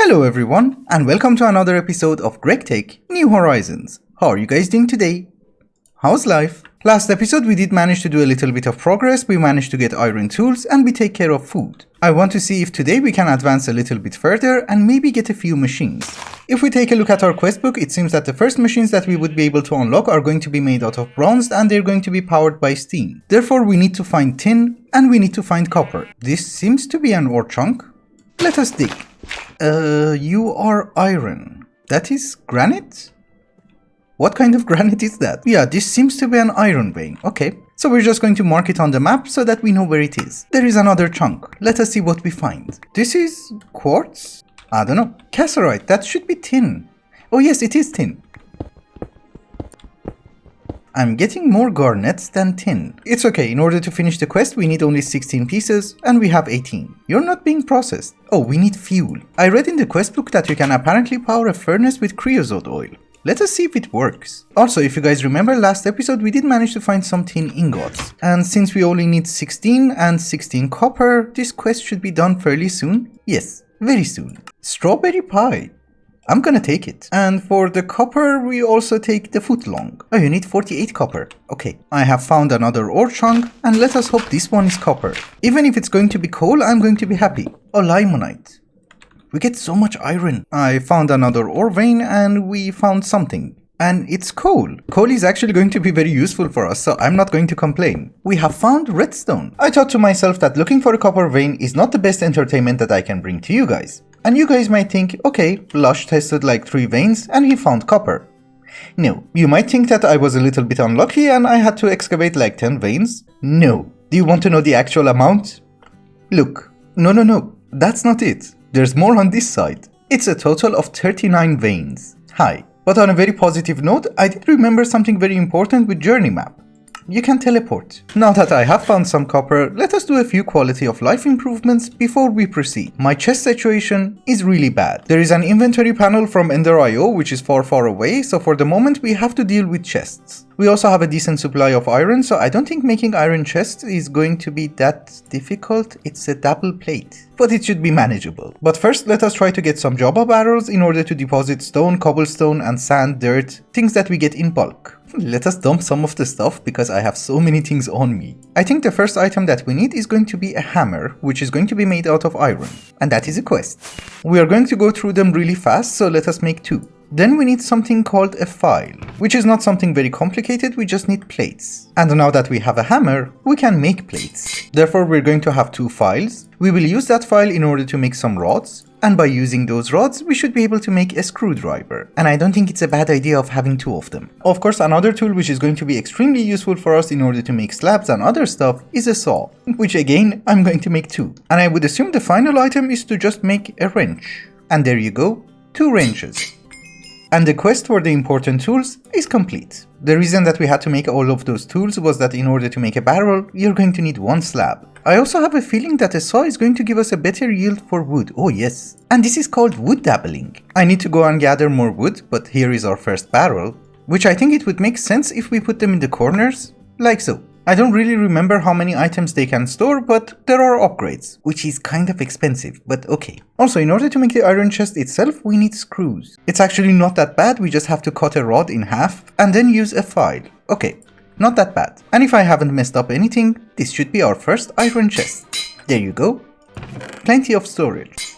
Hello everyone, and welcome to another episode of GregTech New Horizons. How are you guys doing today? How's life? Last episode we did manage to do a little bit of progress, we managed to get iron tools, and we take care of food. I want to see if today we can advance a little bit further and maybe get a few machines. If we take a look at our quest book, it seems that the first machines that we would be able to unlock are going to be made out of bronze and they're going to be powered by steam. Therefore we need to find tin and we need to find copper. This seems to be an ore chunk. Let us dig. You are iron. That is granite? What kind of granite is that? Yeah, this seems to be an iron vein. Okay, so we're just going to mark it on the map so that we know where it is. There is another chunk. Let us see what we find. This is quartz? I don't know. Cassiterite, that should be tin. Oh yes, it is tin. I'm getting more garnets than tin. It's okay, in order to finish the quest we need only 16 pieces and we have 18. You're not being processed. Oh, we need fuel. I read in the quest book that you can apparently power a furnace with creosote oil. Let us see if it works. Also, if you guys remember last episode we did manage to find some tin ingots. And since we only need 16 and 16 copper, this quest should be done fairly soon. Yes, very soon. Strawberry pie. I'm gonna take it. And for the copper, we also take the footlong. Oh, you need 48 copper. Okay, I have found another ore chunk, and let us hope this one is copper. Even if it's going to be coal, I'm going to be happy. Oh, limonite. We get so much iron. I found another ore vein, and we found something. And it's coal. Coal is actually going to be very useful for us, so I'm not going to complain. We have found redstone. I thought to myself that looking for a copper vein is not the best entertainment that I can bring to you guys. And you guys might think, okay, Lash tested like 3 veins and he found copper. No, you might think that I was a little bit unlucky and I had to excavate like 10 veins. No. Do you want to know the actual amount? Look. No, that's not it. There's more on this side. It's a total of 39 veins. Hi. But on a very positive note, I did remember something very important with Journey Map. You can teleport. Now that I have found some copper, let us do a few quality of life improvements before we proceed. My chest situation is really bad. There is an inventory panel from Ender.io which is far away, so for the moment we have to deal with chests. We also have a decent supply of iron, so I don't think making iron chests is going to be that difficult. It's a double plate, but it should be manageable. But first let us try to get some Java barrels in order to deposit stone, cobblestone and sand, dirt, things that we get in bulk. Let us dump some of the stuff because I have so many things on me. I think the first item that we need is going to be a hammer, which is going to be made out of iron. And that is a quest. We are going to go through them really fast, so let us make 2. Then we need something called a file, which is not something very complicated, we just need plates. And now that we have a hammer, we can make plates. Therefore we're going to have 2 files. We will use that file in order to make some rods. And by using those rods, we should be able to make a screwdriver. And I don't think it's a bad idea of having 2 of them. Of course, another tool which is going to be extremely useful for us in order to make slabs and other stuff is a saw, which again, I'm going to make 2. And I would assume the final item is to just make a wrench. And there you go, 2 wrenches. And the quest for the important tools is complete. The reason that we had to make all of those tools was that in order to make a barrel, you're going to need 1 slab. I also have a feeling that a saw is going to give us a better yield for wood. Oh yes. And this is called wood dabbling. I need to go and gather more wood, but here is our first barrel, which I think it would make sense if we put them in the corners, like so. I don't really remember how many items they can store, but there are upgrades, which is kind of expensive, but okay. Also, in order to make the iron chest itself, we need screws. It's actually not that bad, we just have to cut a rod in half and then use a file. Okay, not that bad. And if I haven't messed up anything, this should be our first iron chest. There you go. Plenty of storage.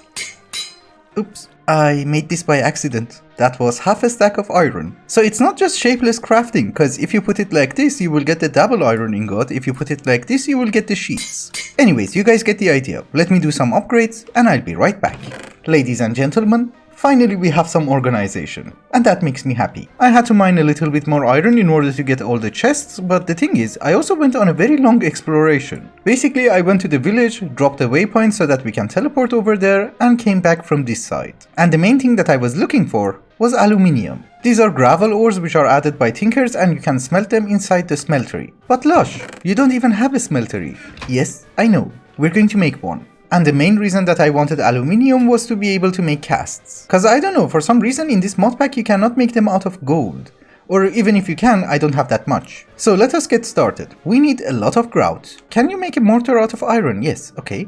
Oops, I made this by accident. That was half a stack of iron. So it's not just shapeless crafting, because if you put it like this, you will get the double iron ingot. If you put it like this, you will get the sheets. Anyways, you guys get the idea. Let me do some upgrades and I'll be right back. Ladies and gentlemen, finally we have some organization. And that makes me happy. I had to mine a little bit more iron in order to get all the chests, but the thing is, I also went on a very long exploration. Basically, I went to the village, dropped a waypoint so that we can teleport over there, and came back from this side. And the main thing that I was looking for was aluminium. These are gravel ores which are added by tinkers and you can smelt them inside the smeltery. But Lush, you don't even have a smeltery. Yes, I know. We're going to make one. And the main reason that I wanted aluminium was to be able to make casts. Cause I don't know, for some reason in this mod pack you cannot make them out of gold. Or even if you can, I don't have that much. So let us get started. We need a lot of grout. Can you make a mortar out of iron? Yes, okay.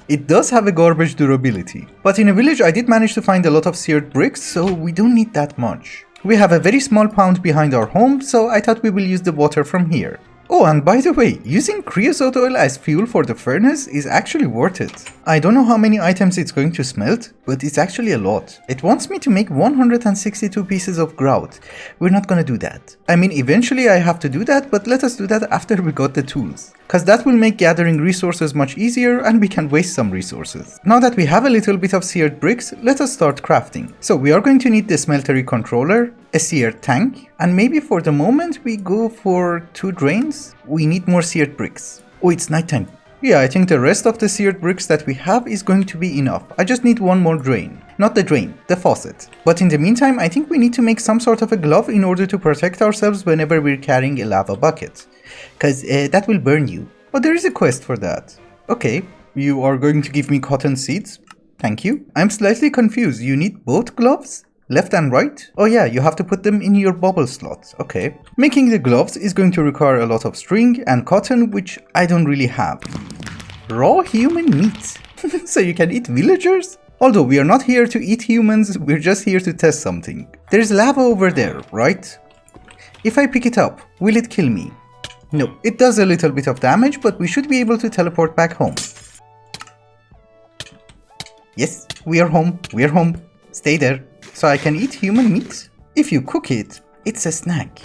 It does have a garbage durability, but in a village I did manage to find a lot of seared bricks, so we don't need that much. We have a very small pond behind our home, so I thought we will use the water from here. Oh, and by the way, using creosote oil as fuel for the furnace is actually worth it. I don't know how many items it's going to smelt, but it's actually a lot. It wants me to make 162 pieces of grout. We're not gonna do that. I mean, eventually I have to do that, but let us do that after we got the tools. Cause that will make gathering resources much easier and we can waste some resources. Now that we have a little bit of seared bricks, let us start crafting. So we are going to need the smeltery controller, a seared tank, and maybe for the moment we go for 2 drains. We need more seared bricks. Oh, it's nighttime. Yeah, I think the rest of the seared bricks that we have is going to be enough. I just need one more drain. Not the drain, the faucet. But in the meantime, I think we need to make some sort of a glove in order to protect ourselves whenever we're carrying a lava bucket. Cause that will burn you. Oh, there is a quest for that. Okay, you are going to give me cotton seeds? Thank you. I'm slightly confused. You need both gloves? Left and right? Oh yeah, you have to put them in your bubble slots. Okay. Making the gloves is going to require a lot of string and cotton, which I don't really have. Raw human meat. So you can eat villagers? Although we are not here to eat humans, we're just here to test something. There's lava over there, right? If I pick it up, will it kill me? No, it does a little bit of damage, but we should be able to teleport back home. Yes, we are home. We're home. Stay there. So I can eat human meat? If you cook it, it's a snack.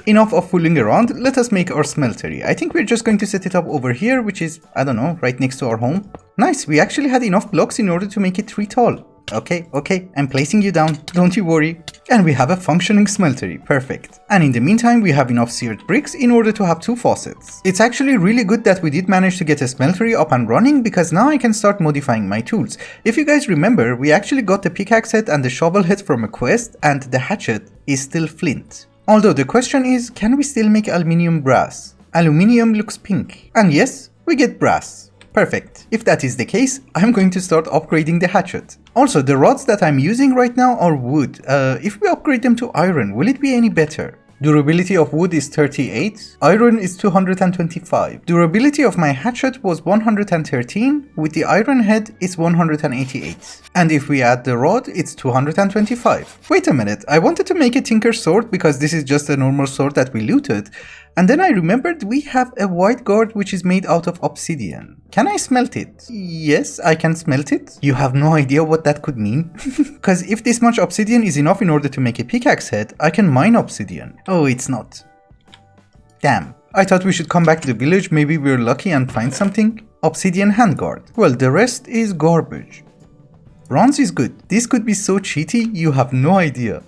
Enough of fooling around, let us make our smeltery. I think we're just going to set it up over here, which is, I don't know, right next to our home. Nice, we actually had enough blocks in order to make it 3 tall. Okay, I'm placing you down, don't you worry. And we have a functioning smeltery, perfect. And in the meantime, we have enough seared bricks in order to have 2 faucets. It's actually really good that we did manage to get a smeltery up and running, because now I can start modifying my tools. If you guys remember, we actually got the pickaxe head and the shovel head from a quest, and the hatchet is still flint. Although the question is, can we still make aluminium brass? Aluminium looks pink. And yes, we get brass. Perfect. If that is the case, I'm going to start upgrading the hatchet. Also, the rods that I'm using right now are wood. If we upgrade them to iron, will it be any better? Durability of wood is 38, iron is 225. Durability of my hatchet was 113, with the iron head it's 188. And if we add the rod, it's 225. Wait a minute, I wanted to make a tinker sword because this is just a normal sword that we looted. And then I remembered we have a white guard which is made out of obsidian. Can I smelt it? Yes, I can smelt it. You have no idea what that could mean? Because if this much obsidian is enough in order to make a pickaxe head, I can mine obsidian. Oh, it's not. Damn. I thought we should come back to the village, maybe we're lucky and find something. Obsidian handguard. Well, the rest is garbage. Bronze is good. This could be so cheaty, you have no idea.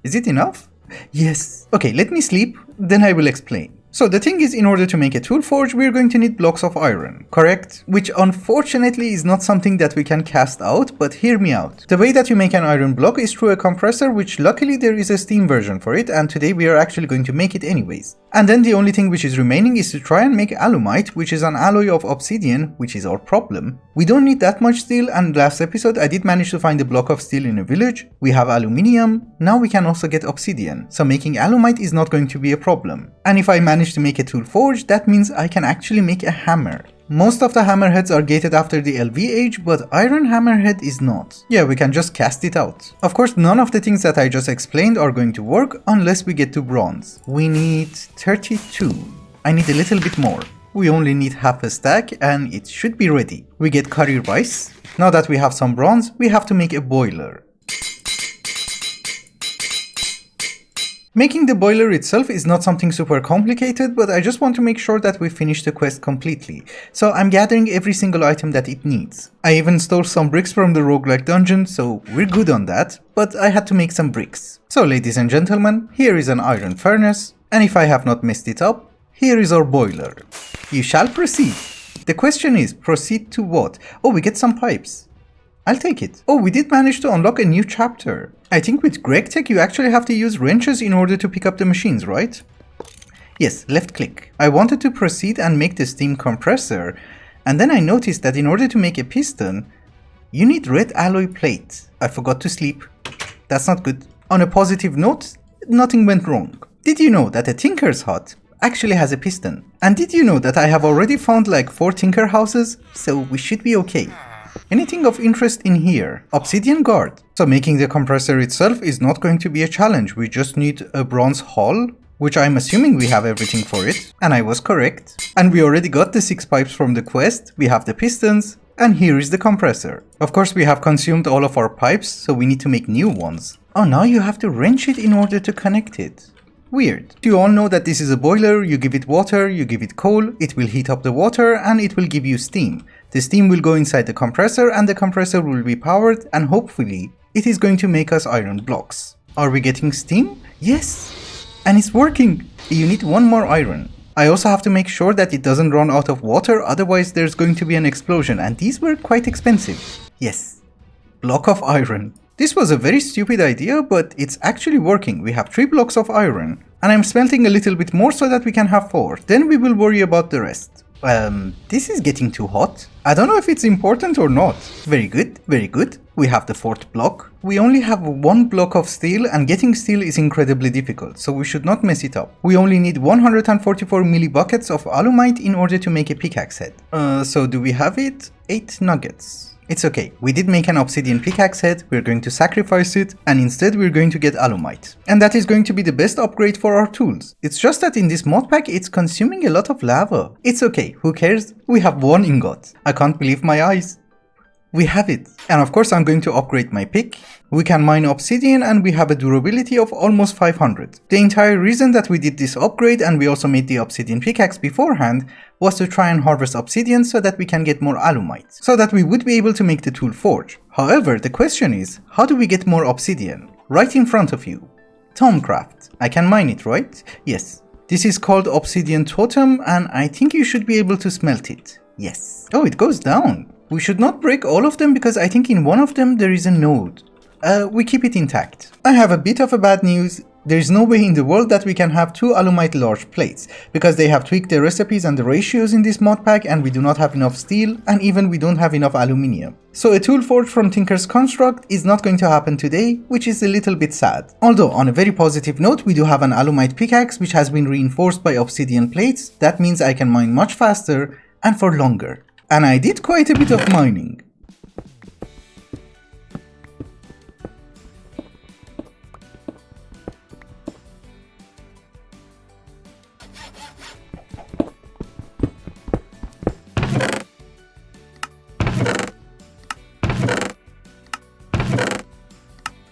Is it enough? Yes. Okay, let me sleep, then I will explain. So the thing is, in order to make a tool forge, we're going to need blocks of iron, correct? Which unfortunately is not something that we can cast out, but hear me out. The way that you make an iron block is through a compressor, which luckily there is a Steam version for it, and today we are actually going to make it anyways. And then the only thing which is remaining is to try and make alumite, which is an alloy of obsidian, which is our problem. We don't need that much steel, and last episode I did manage to find a block of steel in a village. We have aluminium, now we can also get obsidian, so making alumite is not going to be a problem. And if I manage to make a tool forge, that means I can actually make a hammer. Most of the hammerheads are gated after the LV age, but iron hammerhead is not. Yeah, we can just cast it out. Of course, none of the things that I just explained are going to work unless we get to bronze. We need 32. I need a little bit more. We only need half a stack and it should be ready. We get curry rice. Now that we have some bronze, we have to make a boiler. Making the boiler itself is not something super complicated, but I just want to make sure that we finish the quest completely. So I'm gathering every single item that it needs. I even stole some bricks from the roguelike dungeon, so we're good on that, but I had to make some bricks. So ladies and gentlemen, here is an iron furnace, and if I have not messed it up, here is our boiler. You shall proceed. The question is, proceed to what? Oh, we get some pipes. I'll take it. Oh, we did manage to unlock a new chapter. I think with GregTech you actually have to use wrenches in order to pick up the machines, right? Yes, left click. I wanted to proceed and make the steam compressor, and then I noticed that in order to make a piston, you need red alloy plate. I forgot to sleep. That's not good. On a positive note, nothing went wrong. Did you know that a tinker's hut actually has a piston. And did you know that I have already found like 4 tinker houses? So we should be okay. Anything of interest in here? Obsidian guard. So making the compressor itself is not going to be a challenge. We just need a bronze hull, which I'm assuming we have everything for it. And I was correct. And we already got the 6 pipes from the quest. We have the pistons. And here is the compressor. Of course, we have consumed all of our pipes, so we need to make new ones. Oh, now you have to wrench it in order to connect it. Weird. You all know that this is a boiler, you give it water, you give it coal, it will heat up the water and it will give you steam. The steam will go inside the compressor and the compressor will be powered and hopefully it is going to make us iron blocks. Are we getting steam? Yes! And it's working! You need 1 more iron. I also have to make sure that it doesn't run out of water, otherwise there's going to be an explosion and these were quite expensive. Yes. Block of iron. This was a very stupid idea, but it's actually working. We have 3 blocks of iron. And I'm smelting a little bit more so that we can have 4. Then we will worry about the rest. This is getting too hot. I don't know if it's important or not. Very good, very good. We have the 4th block. We only have 1 block of steel and getting steel is incredibly difficult, so we should not mess it up. We only need 144 millibuckets of alumite in order to make a pickaxe head. So do we have it? 8 nuggets. It's okay, we did make an obsidian pickaxe head, we're going to sacrifice it, and instead we're going to get alumite. And that is going to be the best upgrade for our tools. It's just that in this mod pack it's consuming a lot of lava. It's okay, who cares? We have 1 ingot. I can't believe my eyes. We have it. And of course I'm going to upgrade my pick. We can mine obsidian and we have a durability of almost 500. The entire reason that we did this upgrade and we also made the obsidian pickaxe beforehand was to try and harvest obsidian so that we can get more alumite, so that we would be able to make the tool forge. However, the question is, how do we get more obsidian? Right in front of you. Tomecraft. I can mine it, right? Yes. This is called obsidian totem and I think you should be able to smelt it. Yes. Oh, it goes down. We should not break all of them because I think in one of them there is a node. We keep it intact. I have a bit of a bad news. There is no way in the world that we can have 2 alumite large plates, because they have tweaked the recipes and the ratios in this mod pack and we do not have enough steel and even we don't have enough aluminium. So a tool forge from Tinker's Construct is not going to happen today, which is a little bit sad. Although on a very positive note, we do have an alumite pickaxe which has been reinforced by obsidian plates. That means I can mine much faster and for longer. And I did quite a bit of mining.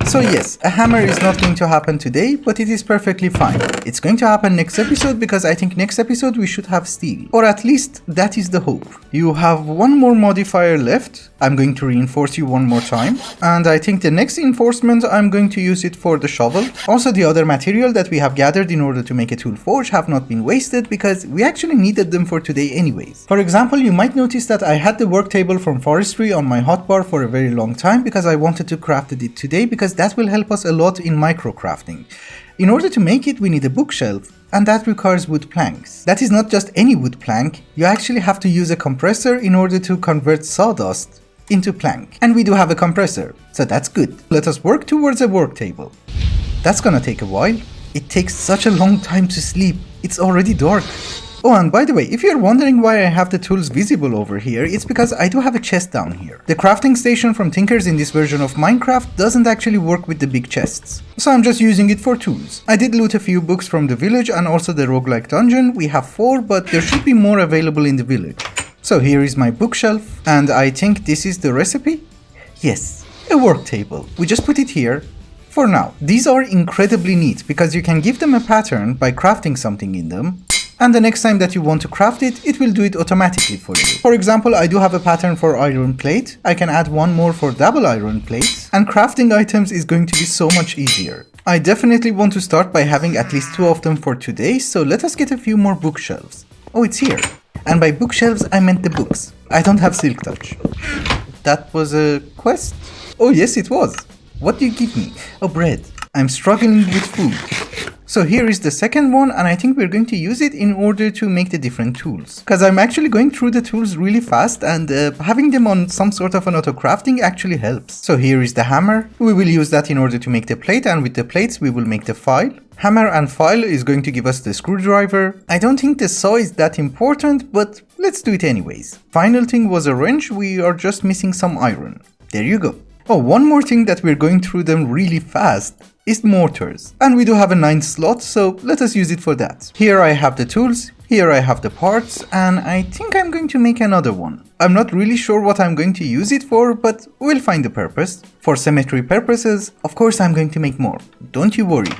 So yes, a hammer is not going to happen today, but it is perfectly fine. It's going to happen next episode because I think next episode we should have steel. Or at least that is the hope. You have 1 more modifier left. I'm going to reinforce you 1 more time. And I think the next reinforcement I'm going to use it for the shovel. Also the other material that we have gathered in order to make a tool forge have not been wasted because we actually needed them for today anyways. For example, you might notice that I had the work table from forestry on my hotbar for a very long time because I wanted to craft it today because that will help us a lot in micro crafting. In order to make it, we need a bookshelf, and that requires wood planks. That is not just any wood plank, you actually have to use a compressor in order to convert sawdust into plank. And we do have a compressor, so that's good. Let us work towards a work table. That's gonna take a while. It takes such a long time to sleep, it's already dark. Oh, and by the way, if you're wondering why I have the tools visible over here, it's because I do have a chest down here. The crafting station from Tinkers in this version of Minecraft doesn't actually work with the big chests, so I'm just using it for tools. I did loot a few books from the village and also the roguelike dungeon. We have 4, but there should be more available in the village. So here is my bookshelf, and I think this is the recipe? Yes, a work table. We just put it here. For now, these are incredibly neat because you can give them a pattern by crafting something in them. And the next time that you want to craft it, it will do it automatically for you. For example, I do have a pattern for iron plate. I can add 1 more for double iron plates. And crafting items is going to be so much easier. I definitely want to start by having at least 2 of them for today, so let us get a few more bookshelves. Oh, it's here. And by bookshelves, I meant the books. I don't have silk touch. That was a quest? Oh yes, it was. What do you give me? Oh, bread. I'm struggling with food. So here is the second one, and I think we're going to use it in order to make the different tools. Because I'm actually going through the tools really fast, and having them on some sort of an auto crafting actually helps. So here is the hammer. We will use that in order to make the plate, and with the plates we will make the file. Hammer and file is going to give us the screwdriver. I don't think the saw is that important, but let's do it anyways. Final thing was a wrench, we are just missing some iron. There you go. Oh, one more thing that we're going through them really fast is mortars. And we do have a 9th slot, so let us use it for that. Here I have the tools, here I have the parts, and I think I'm going to make another one. I'm not really sure what I'm going to use it for, but we'll find the purpose. For symmetry purposes, of course I'm going to make more. Don't you worry.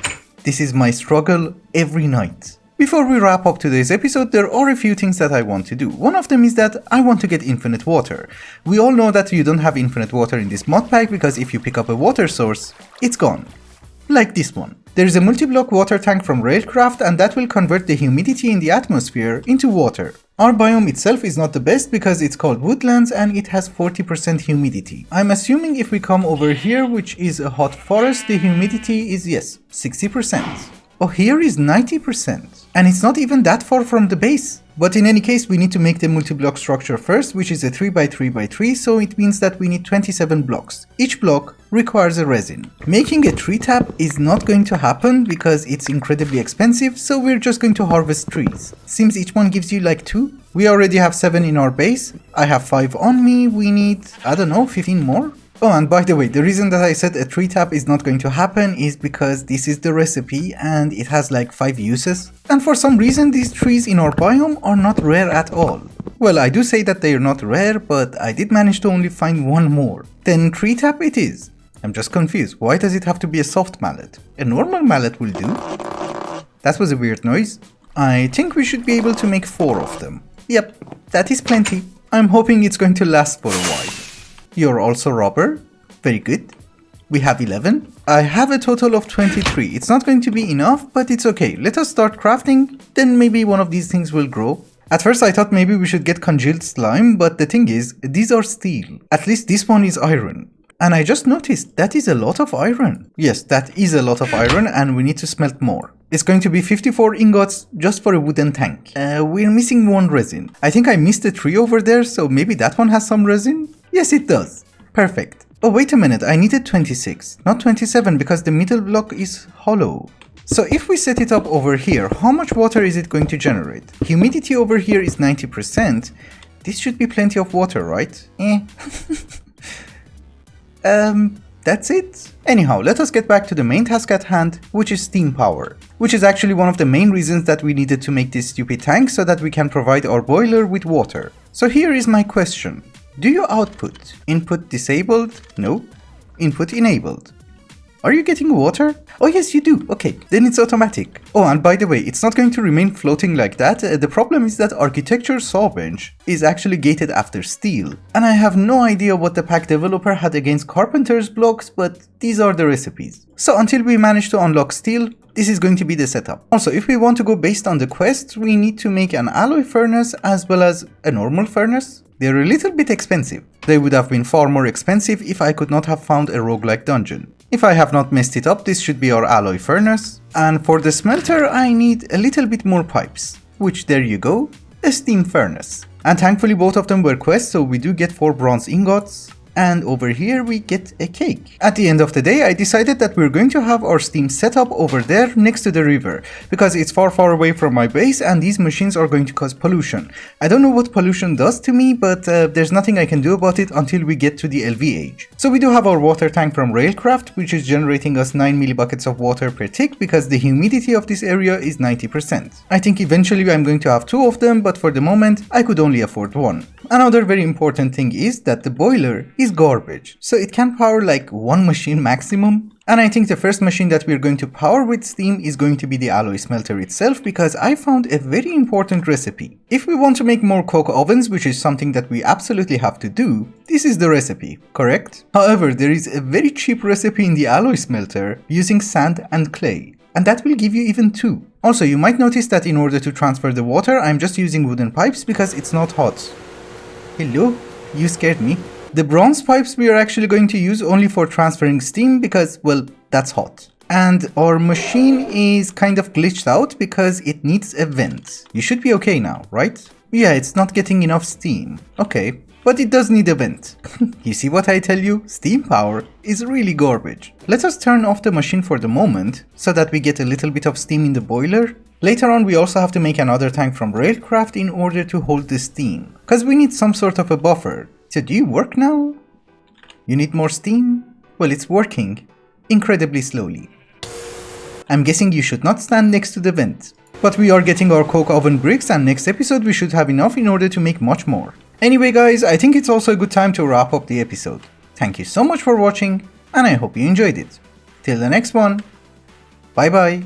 This is my struggle every night. Before we wrap up today's episode, there are a few things that I want to do. One of them is that I want to get infinite water. We all know that you don't have infinite water in this mod pack because if you pick up a water source, it's gone. Like this one. There is a multi-block water tank from Railcraft and that will convert the humidity in the atmosphere into water. Our biome itself is not the best because it's called woodlands and it has 40% humidity. I'm assuming if we come over here, which is a hot forest, the humidity is, yes, 60%. Oh, here is 90%. And it's not even that far from the base. But in any case, we need to make the multi-block structure first, which is a 3x3x3, so it means that we need 27 blocks. Each block requires a resin. Making a tree tap is not going to happen because it's incredibly expensive, so we're just going to harvest trees. Seems each one gives you like 2. We already have 7 in our base. I have 5 on me. We need, I don't know, 15 more? Oh, and by the way, the reason that I said a tree tap is not going to happen is because this is the recipe and it has like 5 uses. And for some reason these trees in our biome are not rare at all. Well, I do say that they are not rare, but I did manage to only find 1 more. Then tree tap it is. I'm just confused. Why does it have to be a soft mallet? A normal mallet will do. That was a weird noise. I think we should be able to make 4 of them. Yep, that is plenty. I'm hoping it's going to last for a while. You're also rubber. Very good. We have 11. I have a total of 23. It's not going to be enough, but it's okay. Let us start crafting, then maybe one of these things will grow. At first I thought maybe we should get congealed slime, but the thing is, these are steel. At least this one is iron. And I just noticed that is a lot of iron. Yes, that is a lot of iron and we need to smelt more. It's going to be 54 ingots just for a wooden tank. We're missing 1 resin. I think I missed a tree over there, so maybe that one has some resin? Yes, it does. Perfect. Oh, wait a minute, I needed 26, not 27 because the middle block is hollow. So if we set it up over here, how much water is it going to generate? Humidity over here is 90%. This should be plenty of water, right? That's it. Anyhow, let us get back to the main task at hand, which is steam power. Which is actually one of the main reasons that we needed to make this stupid tank so that we can provide our boiler with water. So here is my question. Do you output input disabled? No. Input enabled. Are you getting water? Oh yes, you do. Okay, then it's automatic. Oh, and by the way, it's not going to remain floating like that. The problem is that architecture saw bench is actually gated after steel. And I have no idea what the pack developer had against carpenter's blocks, but these are the recipes. So until we manage to unlock steel, this is going to be the setup. Also, if we want to go based on the quest, we need to make an alloy furnace as well as a normal furnace. They're a little bit expensive. They would have been far more expensive if I could not have found a roguelike dungeon. If I have not messed it up, this should be our alloy furnace. And for the smelter, I need a little bit more pipes. Which, there you go, a steam furnace. And thankfully both of them were quests, so we do get 4 bronze ingots. And over here we get a cake. At the end of the day, I decided that we're going to have our steam set up over there next to the river, because it's far away from my base and these machines are going to cause pollution. I don't know what pollution does to me, but there's nothing I can do about it until we get to the LV age. So we do have our water tank from Railcraft, which is generating us 9 millibuckets of water per tick because the humidity of this area is 90%. I think eventually I'm going to have 2 of them, but for the moment I could only afford 1. Another very important thing is that the boiler is garbage, so it can power like 1 machine maximum. And I think the first machine that we're going to power with steam is going to be the alloy smelter itself, because I found a very important recipe. If we want to make more coke ovens, which is something that we absolutely have to do, this is the recipe, correct? However, there is a very cheap recipe in the alloy smelter using sand and clay, and that will give you even 2. Also, you might notice that in order to transfer the water, I'm just using wooden pipes because it's not hot. Hello? You scared me. The bronze pipes we are actually going to use only for transferring steam because, well, that's hot. And our machine is kind of glitched out because it needs a vent. You should be okay now, right? Yeah, it's not getting enough steam. Okay. but it does need a vent. You see what I tell you? Steam power is really garbage. Let us turn off the machine for the moment, so that we get a little bit of steam in the boiler. Later on we also have to make another tank from railcraft in order to hold the steam, cause we need some sort of a buffer. So do you work now? You need more steam? Well, it's working. Incredibly slowly. I'm guessing you should not stand next to the vent. But we are getting our coke oven bricks, and next episode we should have enough in order to make much more. Anyway guys, I think it's also a good time to wrap up the episode. Thank you so much for watching, and I hope you enjoyed it. Till the next one, bye bye.